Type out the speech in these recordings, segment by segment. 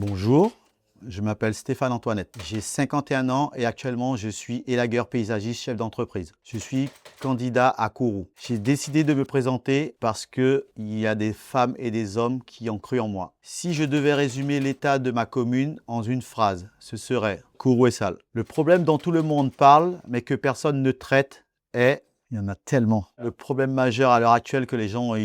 Bonjour, je m'appelle Stéphane Antoinette. J'ai 51 ans et actuellement je suis élagueur paysagiste chef d'entreprise. Je suis candidat à Kourou. J'ai décidé de me présenter parce qu'il y a des femmes et des hommes qui ont cru en moi. Si je devais résumer l'état de ma commune en une phrase, ce serait Kourou est sale. Le problème dont tout le monde parle mais que personne ne traite est... Il y en a tellement. Le problème majeur à l'heure actuelle que les gens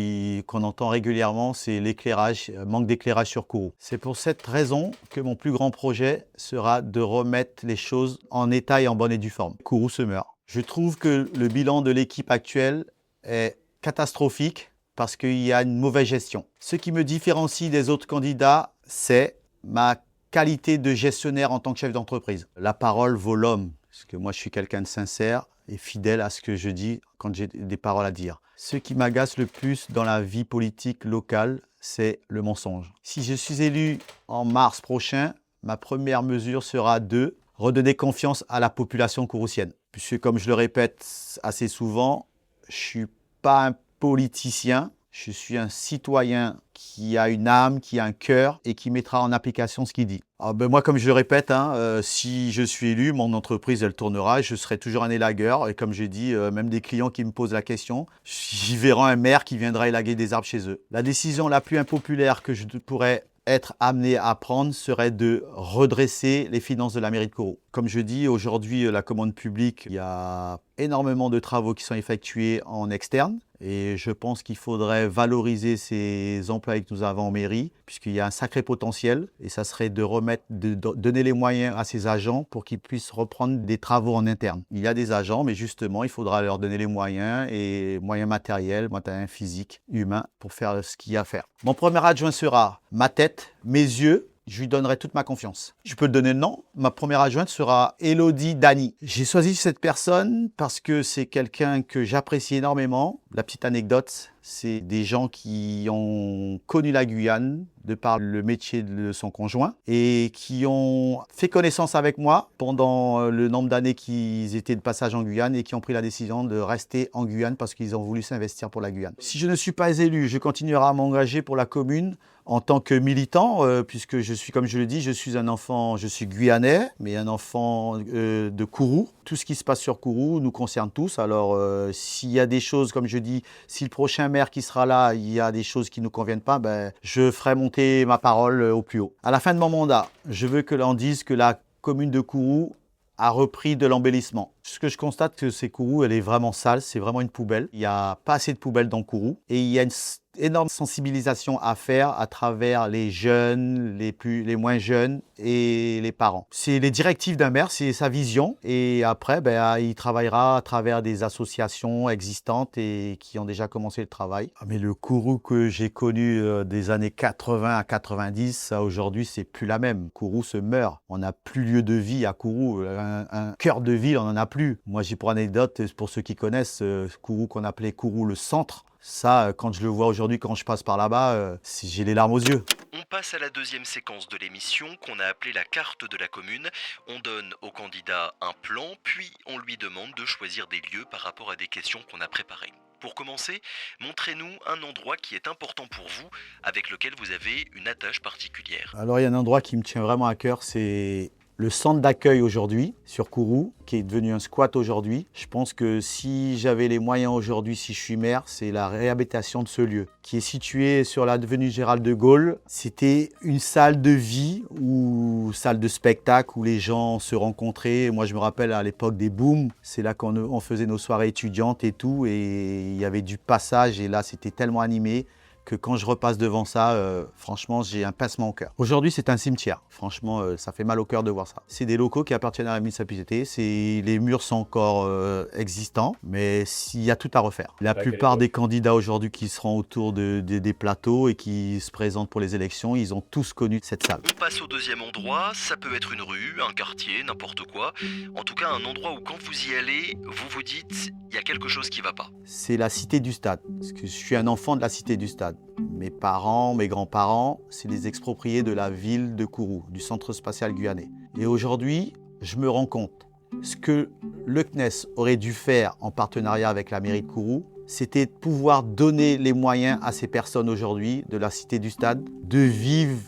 qu'on entend régulièrement, c'est l'éclairage, manque d'éclairage sur Kourou. C'est pour cette raison que mon plus grand projet sera de remettre les choses en état et en bonne et due forme. Kourou se meurt. Je trouve que le bilan de l'équipe actuelle est catastrophique parce qu'il y a une mauvaise gestion. Ce qui me différencie des autres candidats, c'est ma qualité de gestionnaire en tant que chef d'entreprise. La parole vaut l'homme, parce que moi je suis quelqu'un de sincère et fidèle à ce que je dis quand j'ai des paroles à dire. Ce qui m'agace le plus dans la vie politique locale, c'est le mensonge. Si je suis élu en mars prochain, ma première mesure sera de redonner confiance à la population kouroussienne. Puisque comme je le répète assez souvent, je ne suis pas un politicien, je suis un citoyen qui a une âme, qui a un cœur et qui mettra en application ce qu'il dit. Moi, comme je le répète, si je suis élu, mon entreprise, elle tournera et je serai toujours un élagueur. Et comme j'ai dit, même des clients qui me posent la question, j'y verrai un maire qui viendra élaguer des arbres chez eux. La décision la plus impopulaire que je pourrais être amené à prendre serait de redresser les finances de la mairie de Kourou. Comme je dis, aujourd'hui, la commande publique, il y a énormément de travaux qui sont effectués en externe. Et je pense qu'il faudrait valoriser ces employés que nous avons en mairie, puisqu'il y a un sacré potentiel. Et ça serait de donner les moyens à ces agents pour qu'ils puissent reprendre des travaux en interne. Il y a des agents, mais justement, il faudra leur donner les moyens, et moyens matériels, moyens physiques, humains, pour faire ce qu'il y a à faire. Mon premier adjoint sera ma tête, mes yeux. Je lui donnerai toute ma confiance. Je peux te donner le nom. Ma première adjointe sera Elodie Dany. J'ai choisi cette personne parce que c'est quelqu'un que j'apprécie énormément. La petite anecdote, c'est des gens qui ont connu la Guyane de par le métier de son conjoint et qui ont fait connaissance avec moi pendant le nombre d'années qu'ils étaient de passage en Guyane et qui ont pris la décision de rester en Guyane parce qu'ils ont voulu s'investir pour la Guyane. Si je ne suis pas élu, je continuerai à m'engager pour la commune en tant que militant, puisque je suis, comme je le dis, je suis un enfant, je suis guyanais, mais un enfant de Kourou. Tout ce qui se passe sur Kourou nous concerne tous. Alors, s'il y a des choses, comme je dis, si le prochain maire qui sera là, il y a des choses qui ne nous conviennent pas, je ferai monter ma parole au plus haut. À la fin de mon mandat, je veux que l'on dise que la commune de Kourou a repris de l'embellissement. Ce que je constate, que c'est Kourou, elle est vraiment sale, c'est vraiment une poubelle. Il n'y a pas assez de poubelles dans Kourou et il y a une énorme sensibilisation à faire à travers les jeunes, les moins jeunes et les parents. C'est les directives d'un maire, c'est sa vision et après il travaillera à travers des associations existantes et qui ont déjà commencé le travail. Mais le Kourou que j'ai connu des années 80 à 90, ça aujourd'hui c'est plus la même. Kourou se meurt. On n'a plus lieu de vie à Kourou. Un cœur de ville, on n'en a plus. Moi j'ai pour anecdote, pour ceux qui connaissent, Kourou qu'on appelait Kourou le centre. Ça, quand je le vois aujourd'hui, quand je passe par là-bas, j'ai les larmes aux yeux. On passe à la deuxième séquence de l'émission qu'on a appelée la carte de la commune. On donne au candidat un plan, puis on lui demande de choisir des lieux par rapport à des questions qu'on a préparées. Pour commencer, montrez-nous un endroit qui est important pour vous, avec lequel vous avez une attache particulière. Alors il y a un endroit qui me tient vraiment à cœur, c'est le centre d'accueil aujourd'hui sur Kourou, qui est devenu un squat aujourd'hui. Je pense que si j'avais les moyens aujourd'hui, si je suis maire, c'est la réhabilitation de ce lieu, qui est situé sur l'avenue Gérald de Gaulle. C'était une salle de vie ou salle de spectacle où les gens se rencontraient. Moi, je me rappelle à l'époque des booms, c'est là qu'on faisait nos soirées étudiantes et tout, et il y avait du passage, et là, c'était tellement animé que quand je repasse devant ça, franchement, j'ai un pincement au cœur. Aujourd'hui, c'est un cimetière. Franchement, ça fait mal au cœur de voir ça. C'est des locaux qui appartiennent à la municipalité. Les murs sont encore existants, mais il y a tout à refaire. La plupart des candidats aujourd'hui qui seront autour des plateaux et qui se présentent pour les élections, ils ont tous connu cette salle. On passe au deuxième endroit. Ça peut être une rue, un quartier, n'importe quoi. En tout cas, un endroit où quand vous y allez, vous vous dites, il y a quelque chose qui ne va pas. C'est la cité du stade, parce que je suis un enfant de la cité du stade. Mes parents, mes grands-parents, c'est des expropriés de la ville de Kourou, du centre spatial guyanais. Et aujourd'hui, je me rends compte, ce que le CNES aurait dû faire en partenariat avec la mairie de Kourou, c'était de pouvoir donner les moyens à ces personnes aujourd'hui de la cité du stade de vivre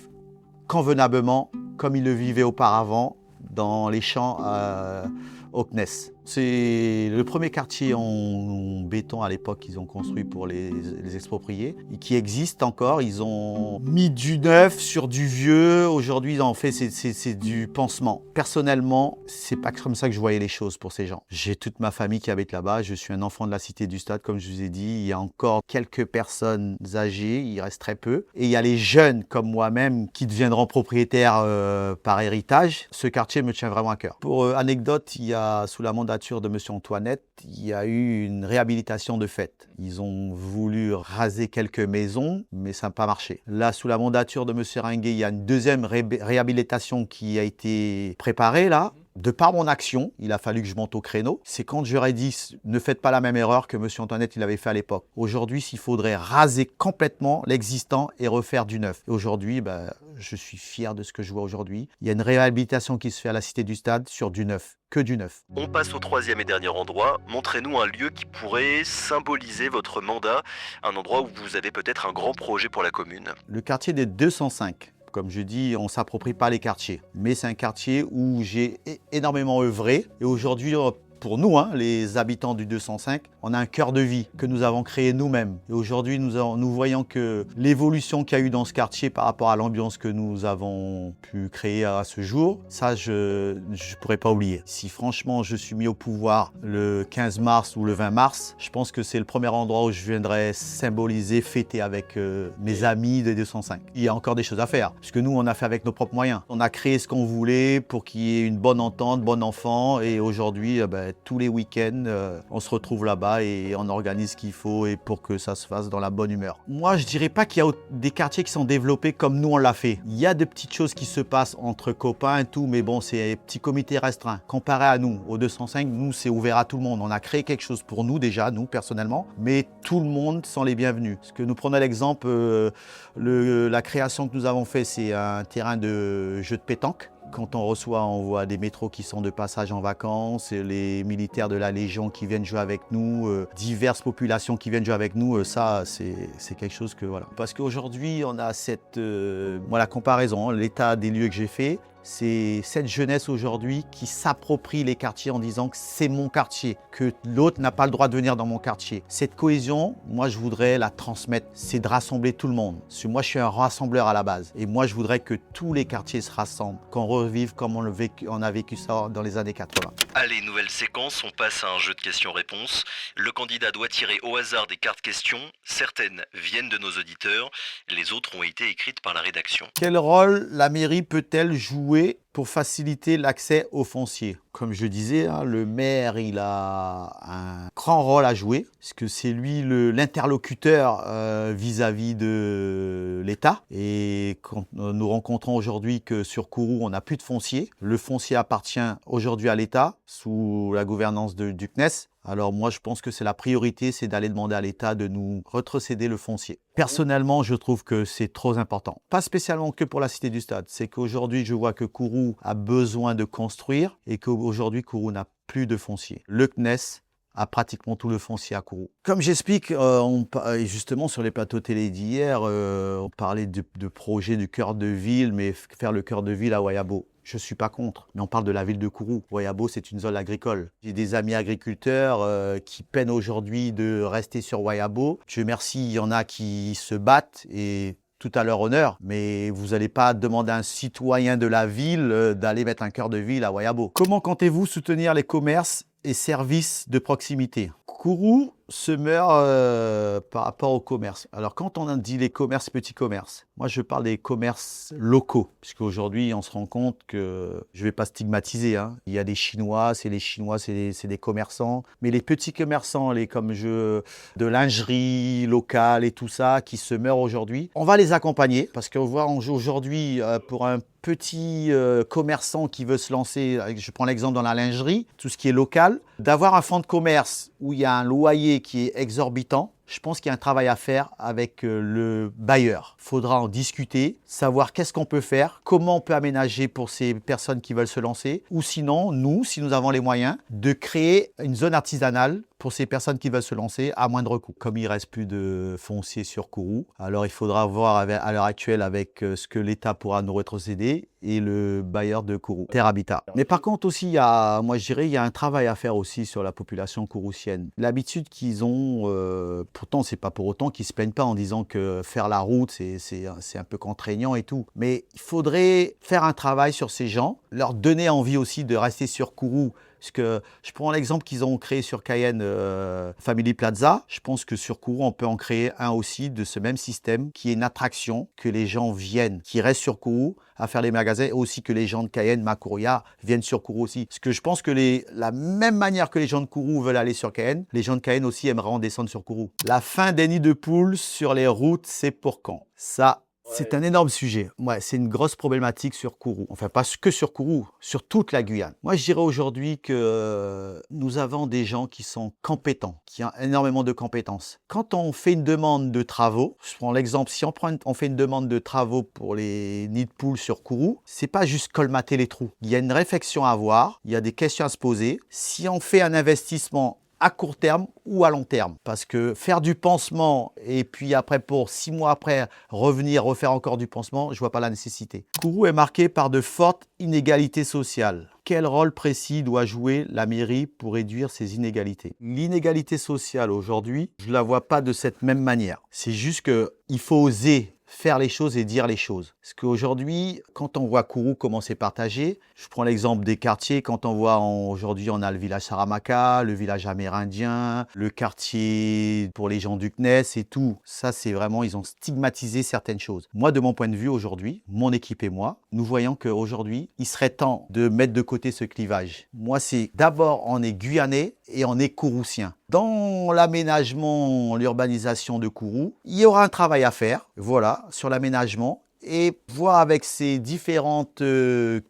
convenablement comme ils le vivaient auparavant dans les champs au CNES. C'est le premier quartier en béton à l'époque qu'ils ont construit pour les expropriés et qui existe encore. Ils ont mis du neuf sur du vieux. Aujourd'hui, en fait, c'est du pansement. Personnellement, c'est pas comme ça que je voyais les choses pour ces gens. J'ai toute ma famille qui habite là-bas. Je suis un enfant de la Cité du Stade, comme je vous ai dit. Il y a encore quelques personnes âgées. Il reste très peu. Et il y a les jeunes comme moi-même qui deviendront propriétaires par héritage. Ce quartier me tient vraiment à cœur. Pour anecdote, il y a sous la mandature de M. Antoinette, il y a eu une réhabilitation de fait. Ils ont voulu raser quelques maisons, mais ça n'a pas marché. Là, sous la mandature de M. Ringuet, il y a une deuxième réhabilitation qui a été préparée là. De par mon action, il a fallu que je monte au créneau. C'est quand j'aurais dit ne faites pas la même erreur que M. Antoinette il avait fait à l'époque. Aujourd'hui, s'il faudrait raser complètement l'existant et refaire du neuf. Et aujourd'hui, je suis fier de ce que je vois aujourd'hui. Il y a une réhabilitation qui se fait à la Cité du Stade sur du neuf, que du neuf. On passe au troisième et dernier endroit. Montrez-nous un lieu qui pourrait symboliser votre mandat, un endroit où vous avez peut-être un grand projet pour la commune. Le quartier des 205. Comme je dis, on ne s'approprie pas les quartiers. Mais c'est un quartier où j'ai énormément œuvré. Et aujourd'hui, pour nous, les habitants du 205, on a un cœur de vie que nous avons créé nous-mêmes. Et aujourd'hui, nous voyons que l'évolution qu'il y a eu dans ce quartier par rapport à l'ambiance que nous avons pu créer à ce jour, ça, je ne pourrais pas oublier. Si franchement, je suis mis au pouvoir le 15 mars ou le 20 mars, je pense que c'est le premier endroit où je viendrai symboliser, fêter avec mes amis des 205. Il y a encore des choses à faire, parce que nous, on a fait avec nos propres moyens. On a créé ce qu'on voulait pour qu'il y ait une bonne entente, bon enfant, et aujourd'hui, tous les week-ends, on se retrouve là-bas et on organise ce qu'il faut et pour que ça se fasse dans la bonne humeur. Moi, je dirais pas qu'il y a des quartiers qui sont développés comme nous on l'a fait. Il y a de petites choses qui se passent entre copains et tout, mais bon, c'est un petit comité restreint. Comparé à nous, au 205, nous, c'est ouvert à tout le monde. On a créé quelque chose pour nous déjà, nous, personnellement, mais tout le monde sont les bienvenus. Parce que nous prenons l'exemple, la création que nous avons fait, c'est un terrain de jeu de pétanque. Quand on reçoit, on voit des métros qui sont de passage en vacances, les militaires de la Légion qui viennent jouer avec nous, diverses populations qui viennent jouer avec nous, ça c'est quelque chose que voilà. Parce qu'aujourd'hui on a la comparaison, l'état des lieux que j'ai fait, c'est cette jeunesse aujourd'hui qui s'approprie les quartiers en disant que c'est mon quartier, que l'autre n'a pas le droit de venir dans mon quartier. Cette cohésion, moi je voudrais la transmettre, c'est de rassembler tout le monde. Parce que moi je suis un rassembleur à la base et moi je voudrais que tous les quartiers se rassemblent, qu'on revive comme on a vécu ça dans les années 80. Allez, nouvelle séquence, on passe à un jeu de questions-réponses. Le candidat doit tirer au hasard des cartes questions. Certaines viennent de nos auditeurs, les autres ont été écrites par la rédaction. Quel rôle la mairie peut-elle jouer pour faciliter l'accès au foncier? Comme je disais, le maire, il a un grand rôle à jouer, parce que c'est lui l'interlocuteur vis-à-vis de l'État. Et quand nous rencontrons aujourd'hui que sur Kourou, on n'a plus de foncier, le foncier appartient aujourd'hui à l'État, sous la gouvernance du CNES. Alors moi, je pense que c'est la priorité, c'est d'aller demander à l'État de nous retrocéder le foncier. Personnellement, je trouve que c'est trop important. Pas spécialement que pour la Cité du Stade. C'est qu'aujourd'hui, je vois que Kourou a besoin de construire et qu'aujourd'hui, Kourou n'a plus de foncier. Le CNES a pratiquement tout le foncier à Kourou. Comme j'explique, justement sur les plateaux télé d'hier, on parlait de projet du cœur de ville, mais faire le cœur de ville à Wayabo. Je ne suis pas contre, mais on parle de la ville de Kourou. Wayabo, c'est une zone agricole. J'ai des amis agriculteurs qui peinent aujourd'hui de rester sur Wayabo. Dieu merci, il y en a qui se battent et tout à leur honneur, mais vous n'allez pas demander à un citoyen de la ville d'aller mettre un cœur de ville à Wayabo. Comment comptez-vous soutenir les commerces et services de proximité? Kourou se meurt par rapport au commerce. Alors quand on dit les commerces, petits commerces, moi je parle des commerces locaux, puisqu'aujourd'hui on se rend compte que, je ne vais pas stigmatiser, il y a des Chinois, c'est des commerçants, mais les petits commerçants, de lingerie locale et tout ça, qui se meurent aujourd'hui, on va les accompagner, parce qu'on voit aujourd'hui pour un petit commerçant qui veut se lancer, je prends l'exemple dans la lingerie, tout ce qui est local, d'avoir un fonds de commerce où il y a un loyer qui est exorbitant, je pense qu'il y a un travail à faire avec le bailleur. Il faudra en discuter, savoir qu'est-ce qu'on peut faire, comment on peut aménager pour ces personnes qui veulent se lancer, ou sinon, nous, si nous avons les moyens, de créer une zone artisanale pour ces personnes qui veulent se lancer à moindre coût. Comme il ne reste plus de foncier sur Kourou, alors il faudra voir à l'heure actuelle avec ce que l'État pourra nous rétrocéder et le bailleur de Kourou, Terre Habitat. Mais par contre aussi, moi je dirais, il y a un travail à faire aussi sur la population kouroussienne. L'habitude qu'ils ont, pourtant c'est pas pour autant qu'ils se plaignent pas en disant que faire la route c'est un peu contraignant et tout. Mais il faudrait faire un travail sur ces gens, leur donner envie aussi de rester sur Kourou. Parce que je prends l'exemple qu'ils ont créé sur Cayenne, Family Plaza. Je pense que sur Kourou, on peut en créer un aussi de ce même système qui est une attraction, que les gens viennent, qui restent sur Kourou à faire les magasins, et aussi que les gens de Cayenne, Makouria, viennent sur Kourou aussi. Parce que je pense que la même manière que les gens de Kourou veulent aller sur Cayenne, les gens de Cayenne aussi aimeraient en descendre sur Kourou. La fin des nids de poules sur les routes, c'est pour quand? Ça, c'est un énorme sujet. Ouais, c'est une grosse problématique sur Kourou. Enfin, pas que sur Kourou, sur toute la Guyane. Moi, je dirais aujourd'hui que nous avons des gens qui sont compétents, qui ont énormément de compétences. Quand on fait une demande de travaux, je prends l'exemple, si on fait une demande de travaux pour les nids de poules sur Kourou, c'est pas juste colmater les trous. Il y a une réflexion à avoir, il y a des questions à se poser. Si on fait un investissement à court terme ou à long terme. Parce que faire du pansement et puis après pour 6 mois après revenir refaire encore du pansement, je vois pas la nécessité. Kourou est marqué par de fortes inégalités sociales. Quel rôle précis doit jouer la mairie pour réduire ces inégalités? L'inégalité sociale aujourd'hui, je la vois pas de cette même manière. C'est juste qu'il faut oser faire les choses et dire les choses. Parce qu'aujourd'hui, quand on voit Kourou comment c'est partagé, je prends l'exemple des quartiers, quand on voit aujourd'hui on a le village Saramaka, le village amérindien, le quartier pour les gens du CNES et tout. Ça c'est vraiment, ils ont stigmatisé certaines choses. Moi de mon point de vue aujourd'hui, mon équipe et moi, nous voyons qu'aujourd'hui, il serait temps de mettre de côté ce clivage. Moi c'est d'abord on est guyanais et on est kouroussien. Dans l'aménagement, l'urbanisation de Kourou, il y aura un travail à faire, voilà, sur l'aménagement et voir avec ces différentes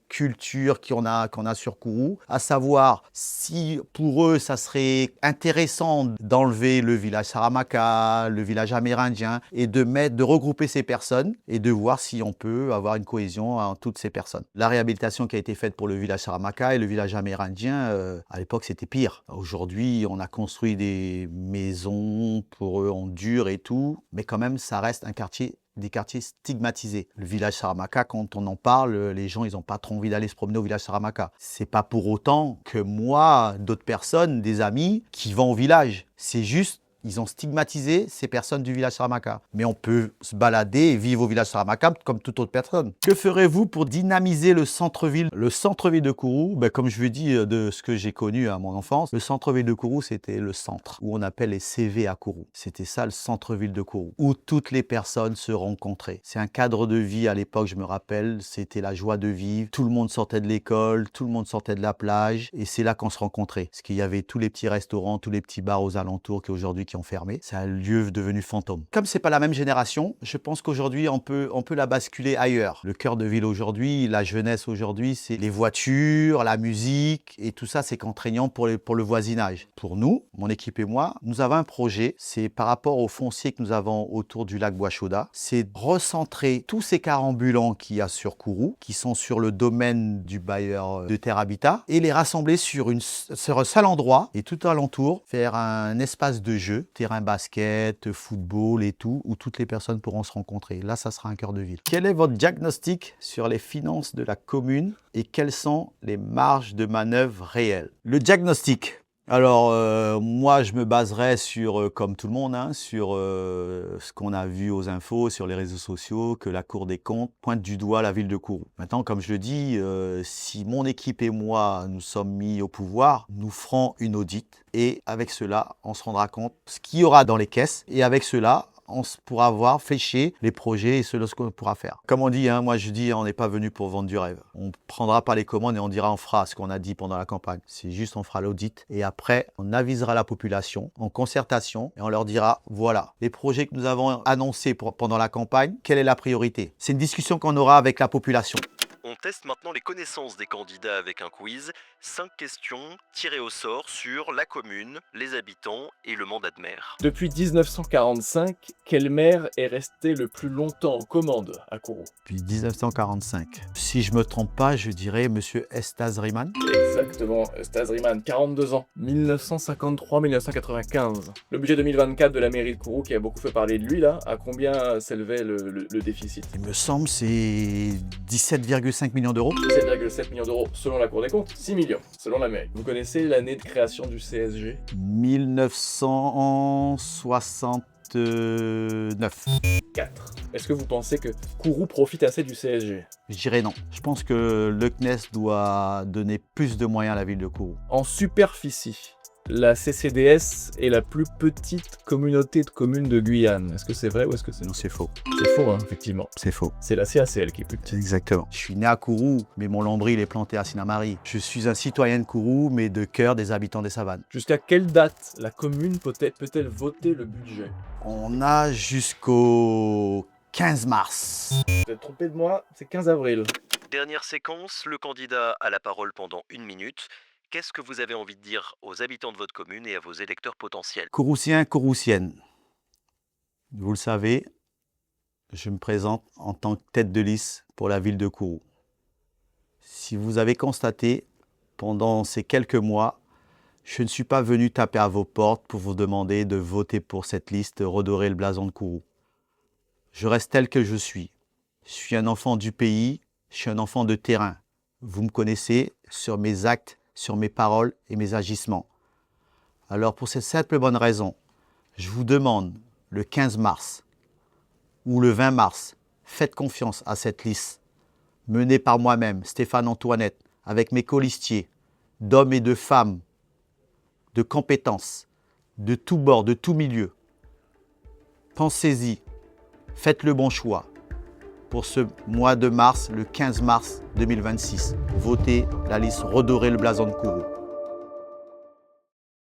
cultures qu'on a sur Kourou, à savoir si pour eux ça serait intéressant d'enlever le village Saramaka, le village amérindien et de regrouper ces personnes et de voir si on peut avoir une cohésion entre toutes ces personnes. La réhabilitation qui a été faite pour le village Saramaka et le village amérindien, à l'époque c'était pire. Aujourd'hui on a construit des maisons pour eux en dur et tout, mais quand même ça reste des quartiers stigmatisés. Le village Saramaka, quand on en parle, les gens, ils n'ont pas trop envie d'aller se promener au village Saramaka. C'est pas pour autant que moi, d'autres personnes, des amis, qui vont au village. C'est juste, ils ont stigmatisé ces personnes du village Saramaka. Mais on peut se balader et vivre au village Saramaka comme toute autre personne. Que ferez-vous pour dynamiser le centre-ville? Le centre-ville de Kourou, comme je vous dis de ce que j'ai connu à mon enfance, le centre-ville de Kourou, c'était le centre, où on appelle les CV à Kourou. C'était ça le centre-ville de Kourou, où toutes les personnes se rencontraient. C'est un cadre de vie à l'époque, je me rappelle, c'était la joie de vivre. Tout le monde sortait de l'école, tout le monde sortait de la plage, et c'est là qu'on se rencontrait. Parce qu'il y avait tous les petits restaurants, tous les petits bars aux alentours qui aujourd'hui ont fermé. C'est un lieu devenu fantôme. Comme c'est pas la même génération, je pense qu'aujourd'hui on peut la basculer ailleurs. Le cœur de ville aujourd'hui, la jeunesse aujourd'hui, c'est les voitures, la musique et tout ça, c'est contraignant pour le voisinage. Pour nous, mon équipe et moi, nous avons un projet, c'est par rapport au foncier que nous avons autour du lac Bois-Chauda, c'est recentrer tous ces cars ambulants qu'il y a sur Kourou, qui sont sur le domaine du bailleur de Terre Habitat, et les rassembler sur un seul endroit et tout alentour, faire un espace de jeu, terrain basket, football et tout, où toutes les personnes pourront se rencontrer. Là, ça sera un cœur de ville. Quel est votre diagnostic sur les finances de la commune et quelles sont les marges de manœuvre réelles? Le diagnostic. Alors, moi, je me baserais sur, comme tout le monde, sur ce qu'on a vu aux infos, sur les réseaux sociaux, que la Cour des comptes pointe du doigt la ville de Kourou. Maintenant, comme je le dis, si mon équipe et moi nous sommes mis au pouvoir, nous ferons une audit et avec cela, on se rendra compte ce qu'il y aura dans les caisses et avec cela, on pourra voir flécher les projets et ce qu'on pourra faire. Comme on dit, moi je dis, on n'est pas venu pour vendre du rêve. On ne prendra pas les commandes et on dira on fera ce qu'on a dit pendant la campagne. C'est juste on fera l'audit et après on avisera la population en concertation et on leur dira voilà, les projets que nous avons annoncés pendant la campagne, quelle est la priorité? C'est une discussion qu'on aura avec la population. On teste maintenant les connaissances des candidats avec un quiz. 5 questions tirées au sort sur la commune, les habitants et le mandat de maire. Depuis 1945, quel maire est resté le plus longtemps en commande à Kourou? Depuis 1945. Si je me trompe pas, je dirais Monsieur Estaz Rihman. Exactement, Estaz Rihman, 42 ans. 1953-1995. Le budget 2024 de la mairie de Kourou, qui a beaucoup fait parler de lui là, à combien s'élevait le déficit? Il me semble c'est 17,5 millions d'euros. 17,7 millions d'euros selon la Cour des comptes, 6 millions selon la mairie. Vous connaissez l'année de création du CSG? 1969. 4. Est-ce que vous pensez que Kourou profite assez du CSG? Je dirais non. Je pense que le CNES doit donner plus de moyens à la ville de Kourou. En superficie, la CCDS est la plus petite communauté de communes de Guyane. Est-ce que c'est vrai ou est-ce que c'est Non, c'est faux. C'est faux, hein, effectivement. C'est faux. C'est la CACL qui est plus petite. Exactement. Je suis né à Kourou, mais mon nombril est planté à Sinamari. Je suis un citoyen de Kourou, mais de cœur des habitants des savanes. Jusqu'à quelle date la commune peut-elle voter le budget? On a jusqu'au 15 mars. Vous êtes trompé de moi, c'est 15 avril. Dernière séquence, le candidat a la parole pendant 1 minute. Qu'est-ce que vous avez envie de dire aux habitants de votre commune et à vos électeurs potentiels? Kouroussiens, Kouroussiennes, vous le savez, je me présente en tant que tête de liste pour la ville de Kourou. Si vous avez constaté, pendant ces quelques mois, je ne suis pas venu taper à vos portes pour vous demander de voter pour cette liste Redorer le blason de Kourou. Je reste tel que je suis. Je suis un enfant du pays, je suis un enfant de terrain. Vous me connaissez sur mes actes, sur mes paroles et mes agissements. Alors pour cette simple bonne raison, je vous demande le 15 mars ou le 20 mars, faites confiance à cette liste menée par moi-même, Stéphane Antoinette, avec mes colistiers, d'hommes et de femmes, de compétences, de tous bords, de tous milieux. Pensez-y, faites le bon choix. Pour ce mois de mars, le 15 mars 2026, votez la liste Redorer le blason de Kourou.